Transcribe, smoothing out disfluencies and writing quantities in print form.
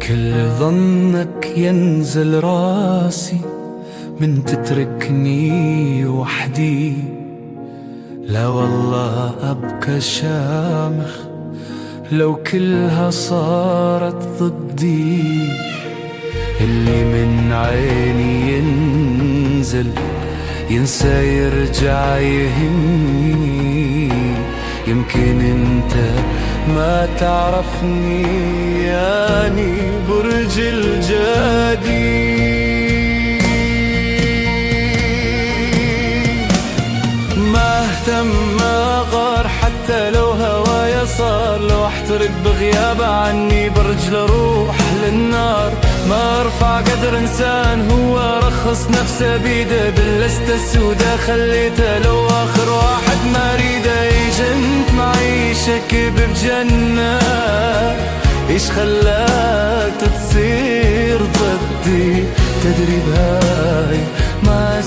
كل ظنك ينزل راسي من تتركني وحدي. لا والله أبكى شامخ لو كلها صارت ضدي. اللي من عيني ينزل ينسى يرجع يهمني. يمكن انت ما تعرفني يعني برج الجدي. ما اهتم ما غار حتى لو هوايا صار. لو احترق بغياب عني برجل اروح للنار. ما ارفع قدر انسان هو رخص نفسه بيده باللستة السودا خليته لو اخر واحد ما اريده. ايش انت معيشك بجنة ايش خلاك تصير ضدي؟ تدري بهاي ما